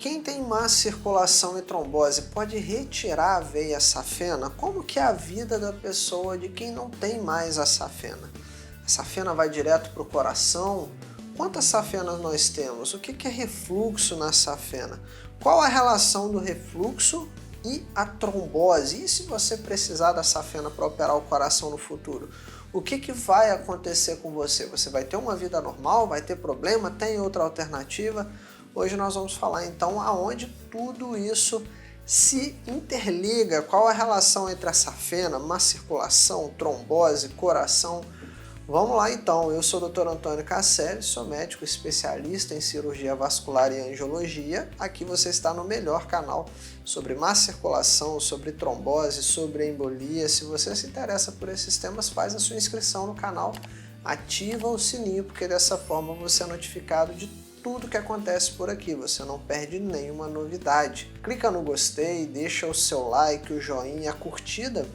quem tem má circulação e trombose pode retirar a veia safena? Como que é a vida da pessoa de quem não tem mais a safena? A safena vai direto para o coração? Quantas safenas nós temos? O que é refluxo na safena? Qual a relação do refluxo e a trombose? E se você precisar da safena para operar o coração no futuro? O que vai acontecer com você? Você vai ter uma vida normal? Vai ter problema? Tem outra alternativa? Hoje nós vamos falar então aonde tudo isso se interliga, qual a relação entre a safena, má circulação, trombose, coração. Vamos lá então, eu sou o Dr. Antônio Casselli, sou médico especialista em cirurgia vascular e angiologia. Aqui você está no melhor canal sobre má circulação, sobre trombose, sobre embolia. Se você se interessa por esses temas, faz a sua inscrição no canal, ativa o sininho, porque dessa forma você é notificado de tudo que acontece por aqui, você não perde nenhuma novidade. Clica no gostei, deixa o seu like, o joinha, a curtida,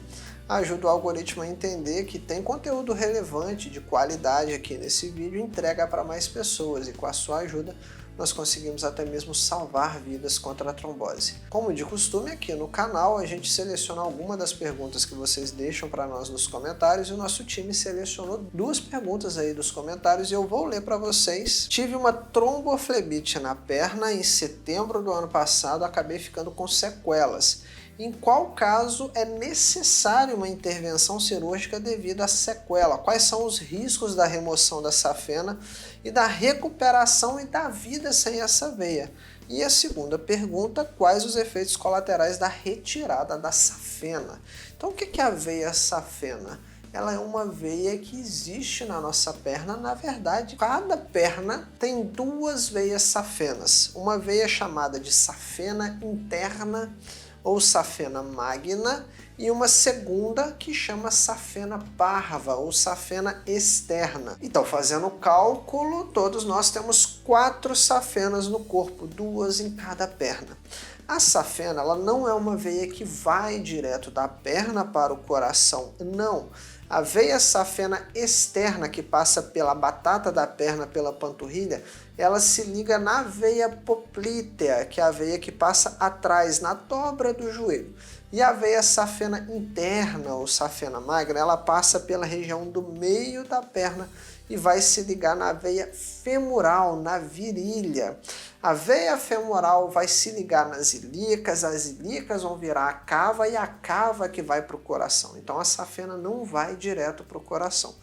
ajuda o algoritmo a entender que tem conteúdo relevante, de qualidade aqui nesse vídeo e entrega para mais pessoas, e com a sua ajuda nós conseguimos até mesmo salvar vidas contra a trombose. Como de costume, aqui no canal a gente seleciona alguma das perguntas que vocês deixam para nós nos comentários e o nosso time selecionou 2 perguntas aí dos comentários e eu vou ler para vocês. Tive uma tromboflebite na perna em setembro do ano passado, acabei ficando com sequelas. Em qual caso é necessário uma intervenção cirúrgica devido à sequela? Quais são os riscos da remoção da safena e da recuperação e da vida sem essa veia? E a segunda pergunta, quais os efeitos colaterais da retirada da safena? Então o que é a veia safena? Ela é uma veia que existe na nossa perna. Na verdade, cada perna tem 2 veias safenas. Uma veia chamada de safena interna ou safena magna, e uma segunda que chama safena parva ou safena externa. Então, fazendo o cálculo, todos nós temos 4 safenas no corpo, 2 em cada perna. A safena, ela não é uma veia que vai direto da perna para o coração, não. A veia safena externa, que passa pela batata da perna, pela panturrilha, ela se liga na veia poplítea, que é a veia que passa atrás, na dobra do joelho. E a veia safena interna, ou safena magna, ela passa pela região do meio da perna e vai se ligar na veia femoral, na virilha. A veia femoral vai se ligar nas ilíacas, as ilíacas vão virar a cava e a cava que vai para o coração. Então a safena não vai direto para o coração.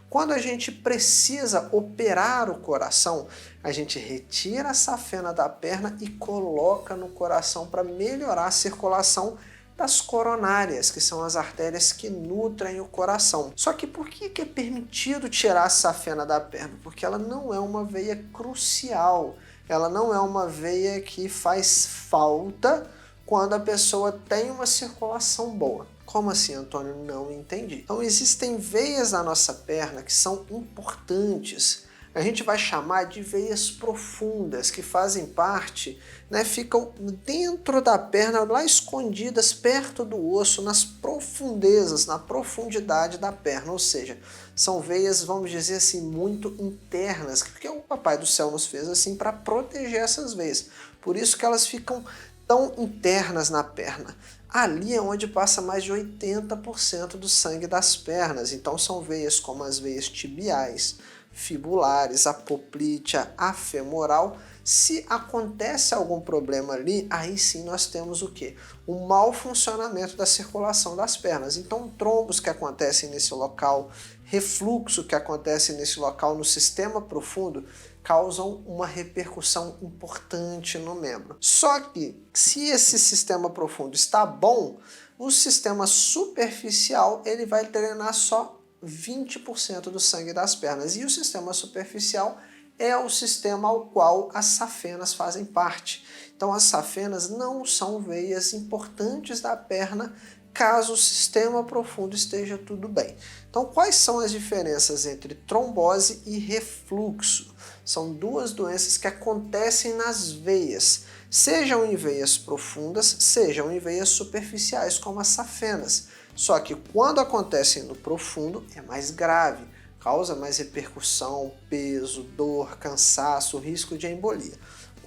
Quando a gente precisa operar o coração, a gente retira a safena da perna e coloca no coração para melhorar a circulação das coronárias, que são as artérias que nutrem o coração. Só que por que é permitido tirar a safena da perna? Porque ela não é uma veia crucial, ela não é uma veia que faz falta quando a pessoa tem uma circulação boa. Como assim, Antônio? Não entendi. Então existem veias na nossa perna que são importantes. A gente vai chamar de veias profundas, que fazem parte, ficam dentro da perna, lá escondidas perto do osso, nas profundezas, na profundidade da perna, ou seja, são veias, vamos dizer assim, muito internas, porque o Papai do Céu nos fez assim para proteger essas veias, por isso que elas ficam tão internas na perna. Ali é onde passa mais de 80% do sangue das pernas, então são veias como as veias tibiais, fibulares, a poplítea, a femoral. Se acontece algum problema ali, aí sim nós temos o quê? O mau funcionamento da circulação das pernas. Então, trombos que acontecem nesse local, refluxo que acontece nesse local no sistema profundo, causam uma repercussão importante no membro. Só que, se esse sistema profundo está bom, o sistema superficial ele vai drenar só 20% do sangue das pernas. E o sistema superficial é o sistema ao qual as safenas fazem parte. Então as safenas não são veias importantes da perna caso o sistema profundo esteja tudo bem. Então quais são as diferenças entre trombose e refluxo? São 2 doenças que acontecem nas veias, sejam em veias profundas, sejam em veias superficiais, como as safenas. Só que quando acontecem no profundo é mais grave, causa mais repercussão, peso, dor, cansaço, risco de embolia.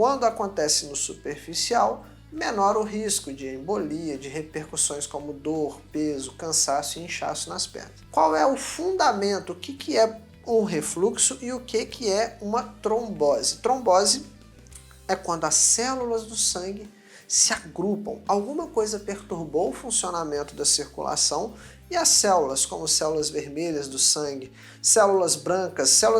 Quando acontece no superficial, menor o risco de embolia, de repercussões como dor, peso, cansaço e inchaço nas pernas. Qual é o fundamento? O que é um refluxo e o que é uma trombose? Trombose é quando as células do sangue se agrupam. Alguma coisa perturbou o funcionamento da circulação e as células, como células vermelhas do sangue, células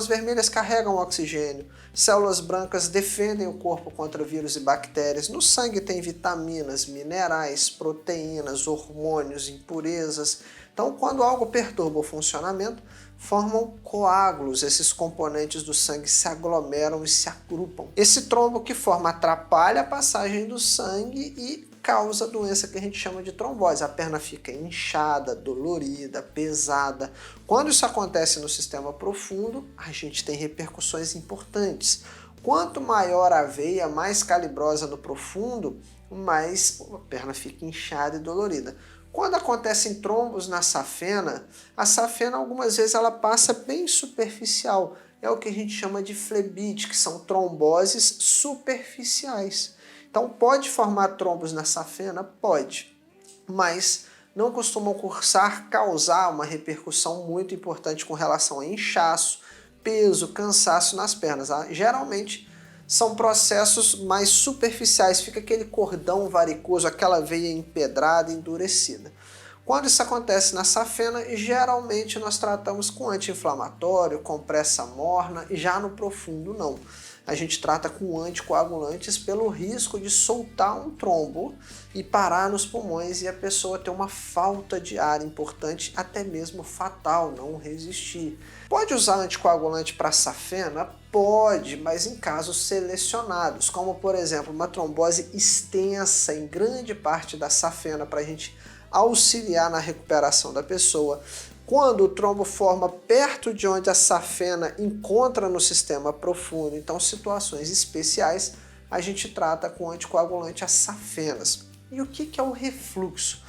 vermelhas carregam oxigênio, células brancas defendem o corpo contra vírus e bactérias. No sangue tem vitaminas, minerais, proteínas, hormônios, impurezas. Então, quando algo perturba o funcionamento, formam coágulos. Esses componentes do sangue se aglomeram e se agrupam. Esse trombo que forma atrapalha a passagem do sangue e causa a doença que a gente chama de trombose. A perna fica inchada, dolorida, pesada. Quando isso acontece no sistema profundo, a gente tem repercussões importantes. Quanto maior a veia, mais calibrosa no profundo, mais a perna fica inchada e dolorida. Quando acontecem trombos na safena, a safena algumas vezes ela passa bem superficial. É o que a gente chama de flebite, que são tromboses superficiais. Então pode formar trombos na safena? Pode, mas não costumam causar uma repercussão muito importante com relação a inchaço, peso, cansaço nas pernas. Geralmente são processos mais superficiais, fica aquele cordão varicoso, aquela veia empedrada, endurecida. Quando isso acontece na safena, geralmente nós tratamos com anti-inflamatório, compressa morna, e já no profundo não. A gente trata com anticoagulantes pelo risco de soltar um trombo e parar nos pulmões e a pessoa ter uma falta de ar importante, até mesmo fatal, não resistir. Pode usar anticoagulante para safena? Pode, mas em casos selecionados, como por exemplo uma trombose extensa em grande parte da safena para a gente auxiliar na recuperação da pessoa. Quando o trombo forma perto de onde a safena encontra no sistema profundo, então situações especiais, a gente trata com anticoagulante as safenas. E o que é o refluxo?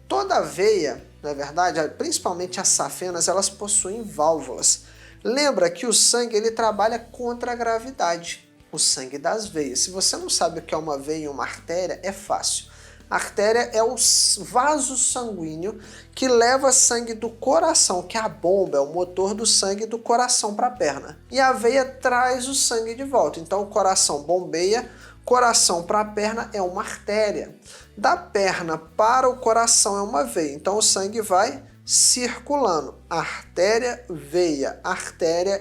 Toda veia, na verdade, principalmente as safenas, elas possuem válvulas. Lembra que o sangue ele trabalha contra a gravidade, o sangue das veias. Se você não sabe o que é uma veia e uma artéria, é fácil. A artéria é o vaso sanguíneo que leva sangue do coração, que é a bomba, é o motor do sangue do coração para a perna. E a veia traz o sangue de volta. Então o coração bombeia, coração para a perna é uma artéria. Da perna para o coração é uma veia. Então o sangue vai circulando. Artéria,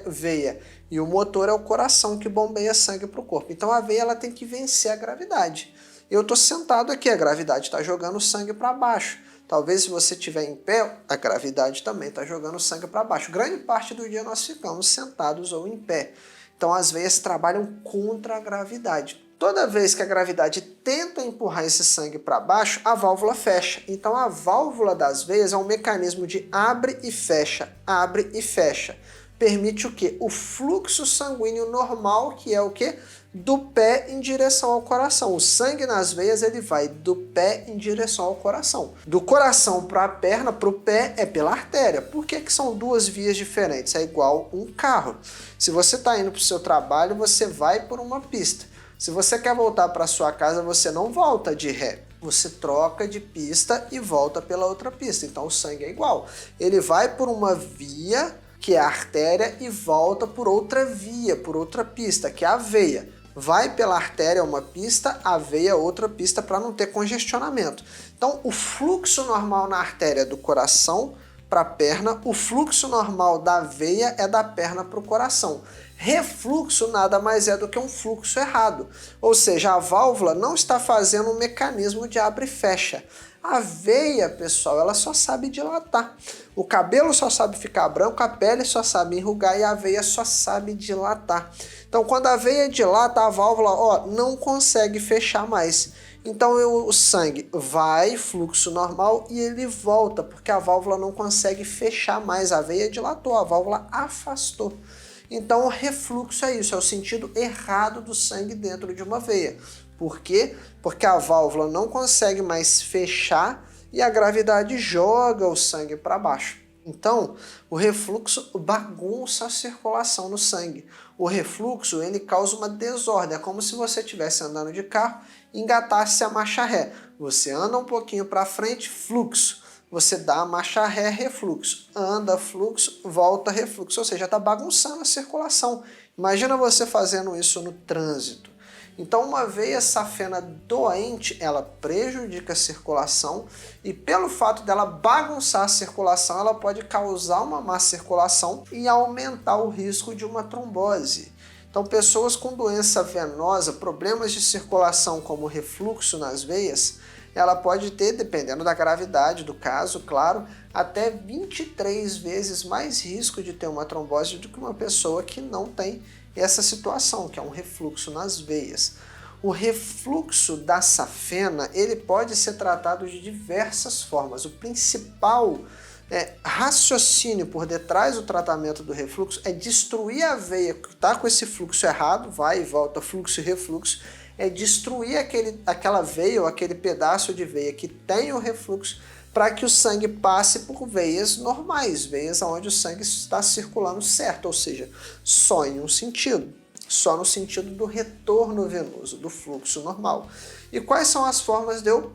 veia. E o motor é o coração que bombeia sangue para o corpo. Então a veia ela tem que vencer a gravidade. Eu estou sentado aqui, a gravidade está jogando sangue para baixo. Talvez se você estiver em pé, a gravidade também está jogando sangue para baixo. Grande parte do dia nós ficamos sentados ou em pé. Então as veias trabalham contra a gravidade. Toda vez que a gravidade tenta empurrar esse sangue para baixo, a válvula fecha. Então a válvula das veias é um mecanismo de abre e fecha, abre e fecha. Permite o quê? O fluxo sanguíneo normal, que é o quê? Do pé em direção ao coração. O sangue nas veias ele vai do pé em direção ao coração. Do coração para a perna, para o pé, é pela artéria. Por que são duas vias diferentes? É igual um carro. Se você está indo para o seu trabalho, você vai por uma pista. Se você quer voltar para sua casa, você não volta de ré. Você troca de pista e volta pela outra pista. Então o sangue é igual. Ele vai por uma via, que é a artéria, e volta por outra via, por outra pista, que é a veia. Vai pela artéria uma pista, a veia outra pista para não ter congestionamento. Então, o fluxo normal na artéria é do coração para a perna, o fluxo normal da veia é da perna para o coração. Refluxo nada mais é do que um fluxo errado, ou seja, a válvula não está fazendo um mecanismo de abre e fecha. A veia, pessoal, ela só sabe dilatar. O cabelo só sabe ficar branco, a pele só sabe enrugar e a veia só sabe dilatar. Então, quando a veia dilata, a válvula não consegue fechar mais. Então, o sangue vai, fluxo normal, e ele volta, porque a válvula não consegue fechar mais. A veia dilatou, a válvula afastou. Então, o refluxo é isso, é o sentido errado do sangue dentro de uma veia. Por quê? Porque a válvula não consegue mais fechar e a gravidade joga o sangue para baixo. Então, o refluxo bagunça a circulação no sangue. O refluxo, ele causa uma desordem, é como se você estivesse andando de carro e engatasse a marcha ré. Você anda um pouquinho para frente, fluxo. Você dá a marcha ré, refluxo. Anda, fluxo, volta, refluxo. Ou seja, está bagunçando a circulação. Imagina você fazendo isso no trânsito. Então, uma veia safena doente, ela prejudica a circulação e pelo fato dela bagunçar a circulação, ela pode causar uma má circulação e aumentar o risco de uma trombose. Então, pessoas com doença venosa, problemas de circulação como refluxo nas veias, ela pode ter, dependendo da gravidade do caso, claro, até 23 vezes mais risco de ter uma trombose do que uma pessoa que não tem essa situação, que é um refluxo nas veias. O refluxo da safena, ele pode ser tratado de diversas formas. O principal raciocínio por detrás do tratamento do refluxo é destruir a veia que está com esse fluxo errado, vai e volta, fluxo e refluxo, é destruir aquela veia ou aquele pedaço de veia que tem o refluxo para que o sangue passe por veias normais, veias onde o sangue está circulando certo, ou seja, só em um sentido, só no sentido do retorno venoso, do fluxo normal. E quais são as formas de eu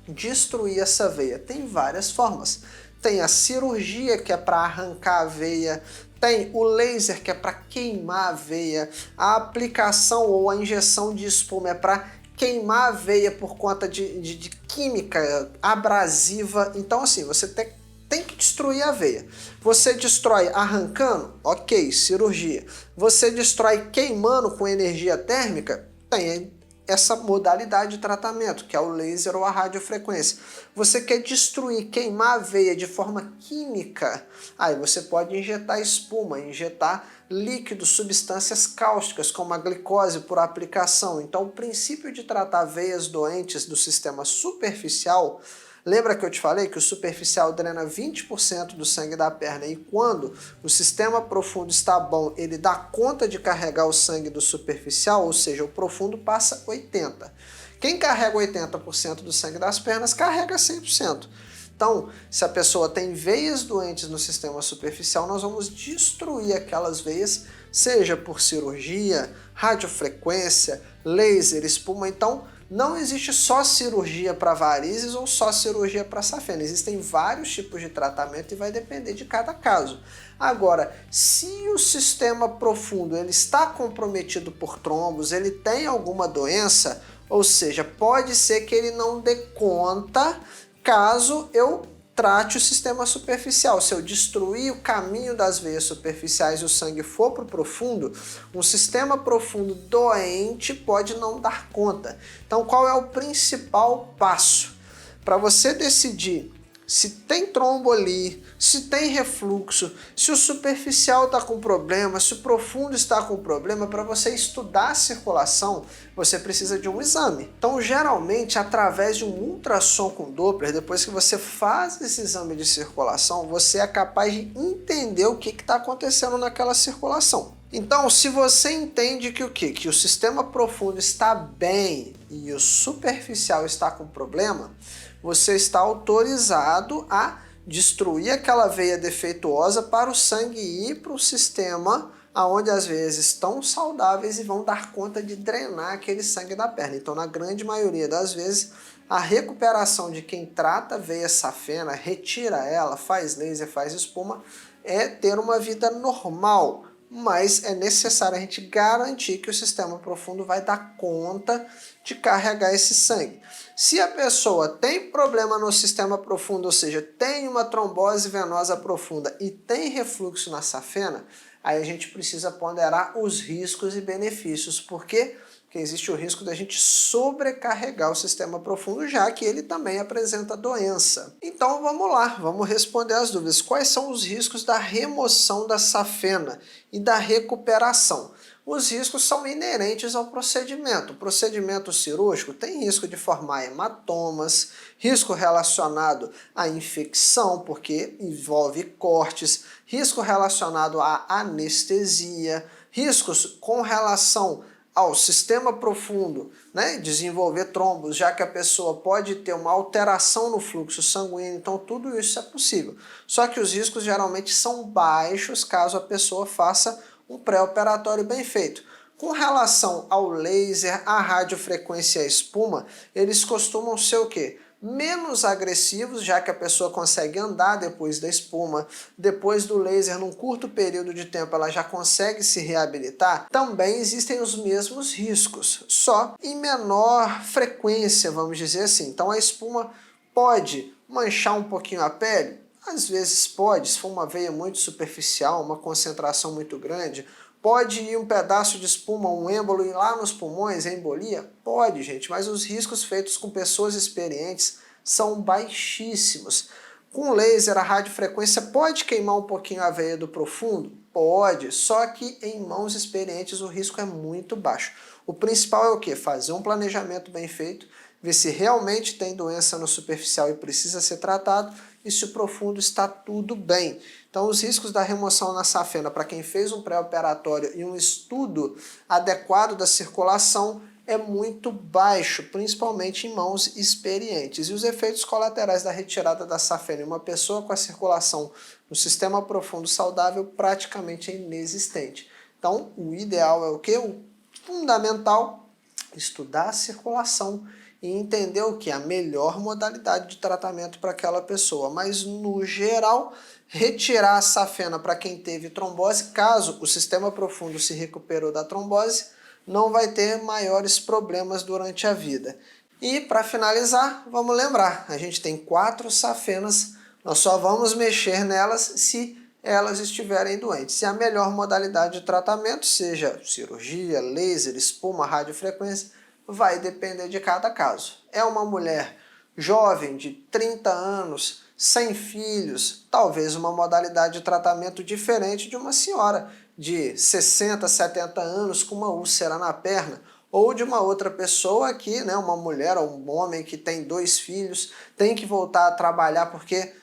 destruir essa veia? Tem várias formas. Tem a cirurgia, que é para arrancar a veia, tem o laser, que é para queimar a veia, a aplicação ou a injeção de espuma é para queimar a veia por conta de química abrasiva. Então, assim, você tem que destruir a veia. Você destrói arrancando? Ok, cirurgia. Você destrói queimando com energia térmica? Tem essa modalidade de tratamento, que é o laser ou a radiofrequência. Você quer destruir, queimar a veia de forma química? Aí você pode injetar espuma, injetar líquidos, substâncias cáusticas, como a glicose por aplicação. Então, o princípio de tratar veias doentes do sistema superficial, lembra que eu te falei que o superficial drena 20% do sangue da perna e quando o sistema profundo está bom, ele dá conta de carregar o sangue do superficial, ou seja, o profundo passa 80%. Quem carrega 80% do sangue das pernas, carrega 100%. Então, se a pessoa tem veias doentes no sistema superficial, nós vamos destruir aquelas veias, seja por cirurgia, radiofrequência, laser, espuma. Então, não existe só cirurgia para varizes ou só cirurgia para safena. Existem vários tipos de tratamento e vai depender de cada caso. Agora, se o sistema profundo ele está comprometido por trombos, ele tem alguma doença, ou seja, pode ser que ele não dê conta caso eu trate o sistema superficial. Se eu destruir o caminho das veias superficiais e o sangue for para o profundo, um sistema profundo doente pode não dar conta. Então, qual é o principal passo? Para você decidir se tem trombo ali, se tem refluxo, se o superficial está com problema, se o profundo está com problema, para você estudar a circulação, você precisa de um exame. Então, geralmente, através de um ultrassom com Doppler, depois que você faz esse exame de circulação, você é capaz de entender o que está acontecendo naquela circulação. Então, se você entende que o quê? Que o sistema profundo está bem e o superficial está com problema, você está autorizado a destruir aquela veia defeituosa para o sangue ir para o sistema onde as veias estão saudáveis e vão dar conta de drenar aquele sangue da perna. Então, na grande maioria das vezes, a recuperação de quem trata veia safena, retira ela, faz laser, faz espuma, é ter uma vida normal. Mas é necessário a gente garantir que o sistema profundo vai dar conta de carregar esse sangue. Se a pessoa tem problema no sistema profundo, ou seja, tem uma trombose venosa profunda e tem refluxo na safena, aí a gente precisa ponderar os riscos e benefícios. Por quê? Porque existe o risco da gente sobrecarregar o sistema profundo, já que ele também apresenta doença. Então vamos lá, vamos responder as dúvidas. Quais são os riscos da remoção da safena e da recuperação? Os riscos são inerentes ao procedimento. O procedimento cirúrgico tem risco de formar hematomas, risco relacionado à infecção, porque envolve cortes, risco relacionado à anestesia, riscos com relação ao sistema profundo, né, desenvolver trombos, já que a pessoa pode ter uma alteração no fluxo sanguíneo, então tudo isso é possível. Só que os riscos geralmente são baixos caso a pessoa faça um pré-operatório bem feito. Com relação ao laser, a radiofrequência e a espuma, eles costumam ser o quê? Menos agressivos, já que a pessoa consegue andar depois da espuma, depois do laser, num curto período de tempo, ela já consegue se reabilitar. Também existem os mesmos riscos, só em menor frequência, vamos dizer assim. Então a espuma pode manchar um pouquinho a pele? Às vezes pode, se for uma veia muito superficial, uma concentração muito grande. Pode ir um pedaço de espuma, um êmbolo, ir lá nos pulmões, a embolia? Pode, gente, mas os riscos feitos com pessoas experientes são baixíssimos. Com laser, a radiofrequência pode queimar um pouquinho a veia do profundo? Pode, só que em mãos experientes o risco é muito baixo. O principal é o quê? Fazer um planejamento bem feito, ver se realmente tem doença no superficial e precisa ser tratado, e se o profundo está tudo bem. Então, os riscos da remoção na safena, para quem fez um pré-operatório e um estudo adequado da circulação, é muito baixo, principalmente em mãos experientes. E os efeitos colaterais da retirada da safena em uma pessoa com a circulação no sistema profundo saudável praticamente é inexistente. Então, o ideal é o quê? O fundamental, estudar a circulação e entender o que? A melhor modalidade de tratamento para aquela pessoa. Mas, no geral, retirar a safena para quem teve trombose, caso o sistema profundo se recuperou da trombose, não vai ter maiores problemas durante a vida. E, para finalizar, vamos lembrar, a gente tem 4 safenas, nós só vamos mexer nelas se elas estiverem doentes. E a melhor modalidade de tratamento, seja cirurgia, laser, espuma, radiofrequência, vai depender de cada caso. É uma mulher jovem, de 30 anos, sem filhos, talvez uma modalidade de tratamento diferente de uma senhora de 60, 70 anos com uma úlcera na perna, ou de uma outra pessoa aqui, né, uma mulher ou um homem que tem 2 filhos, tem que voltar a trabalhar porque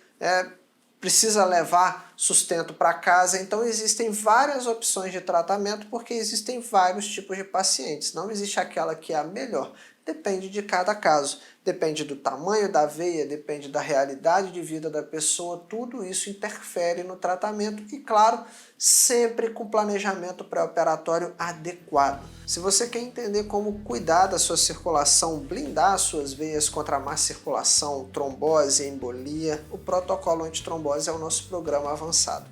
precisa levar sustento para casa. Então existem várias opções de tratamento porque existem vários tipos de pacientes. Não existe aquela que é a melhor. Depende de cada caso. Depende do tamanho da veia, depende da realidade de vida da pessoa. Tudo isso interfere no tratamento e, claro, sempre com planejamento pré-operatório adequado. Se você quer entender como cuidar da sua circulação, blindar as suas veias contra a má circulação, trombose, embolia, o protocolo antitrombose é o nosso programa avançado.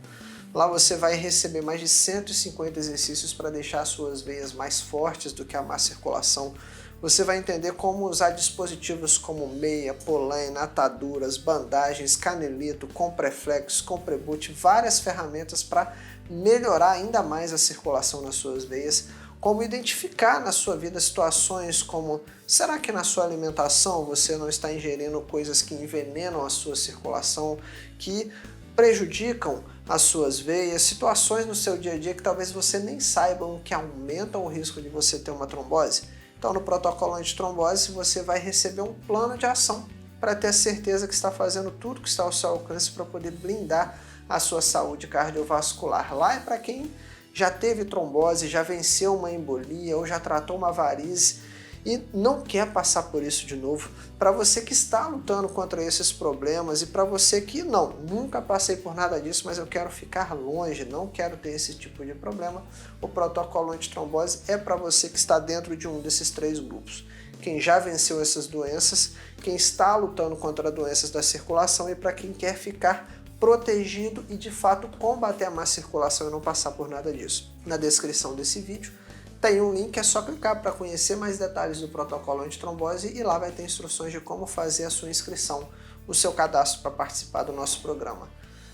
Lá você vai receber mais de 150 exercícios para deixar as suas veias mais fortes do que a má circulação. Você vai entender como usar dispositivos como meia, polaina, ataduras, bandagens, canelito, compreflex, compreboot, várias ferramentas para melhorar ainda mais a circulação nas suas veias, como identificar na sua vida situações como: será que na sua alimentação você não está ingerindo coisas que envenenam a sua circulação, que prejudicam as suas veias, situações no seu dia a dia que talvez você nem saiba que aumentam o risco de você ter uma trombose? Então, no protocolo antitrombose, você vai receber um plano de ação para ter a certeza que está fazendo tudo que está ao seu alcance para poder blindar a sua saúde cardiovascular. Lá é para quem já teve trombose, já venceu uma embolia ou já tratou uma varize e não quer passar por isso de novo. Para você que está lutando contra esses problemas e para você que nunca passei por nada disso, mas eu quero ficar longe, não quero ter esse tipo de problema, o protocolo antitrombose é para você que está dentro de um desses 3 grupos. Quem já venceu essas doenças, quem está lutando contra doenças da circulação e para quem quer ficar protegido e de fato combater a má circulação e não passar por nada disso. Na descrição desse vídeo tem um link, é só clicar para conhecer mais detalhes do protocolo antitrombose e lá vai ter instruções de como fazer a sua inscrição, o seu cadastro para participar do nosso programa.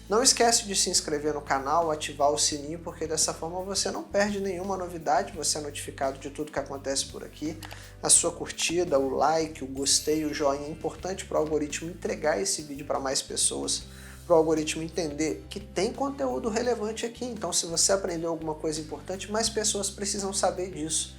Não esquece de se inscrever no canal, ativar o sininho, porque dessa forma você não perde nenhuma novidade, você é notificado de tudo que acontece por aqui. A sua curtida, o like, o gostei, o joinha é importante para o algoritmo entregar esse vídeo para mais pessoas, para o algoritmo entender que tem conteúdo relevante aqui. Então, se você aprendeu alguma coisa importante, mais pessoas precisam saber disso.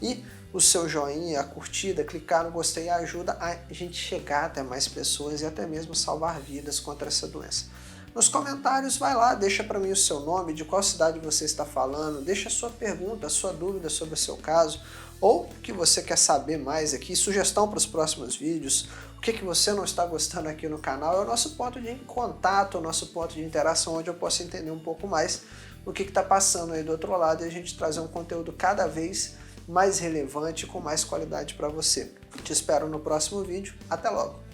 E o seu joinha, a curtida, clicar no gostei ajuda a gente chegar até mais pessoas e até mesmo salvar vidas contra essa doença. Nos comentários, vai lá, deixa para mim o seu nome, de qual cidade você está falando, deixa a sua pergunta, a sua dúvida sobre o seu caso, ou o que você quer saber mais aqui, sugestão para os próximos vídeos, o que você não está gostando aqui no canal. É o nosso ponto de contato, o nosso ponto de interação, onde eu posso entender um pouco mais o que está passando aí do outro lado e a gente trazer um conteúdo cada vez mais relevante e com mais qualidade para você. Te espero no próximo vídeo. Até logo!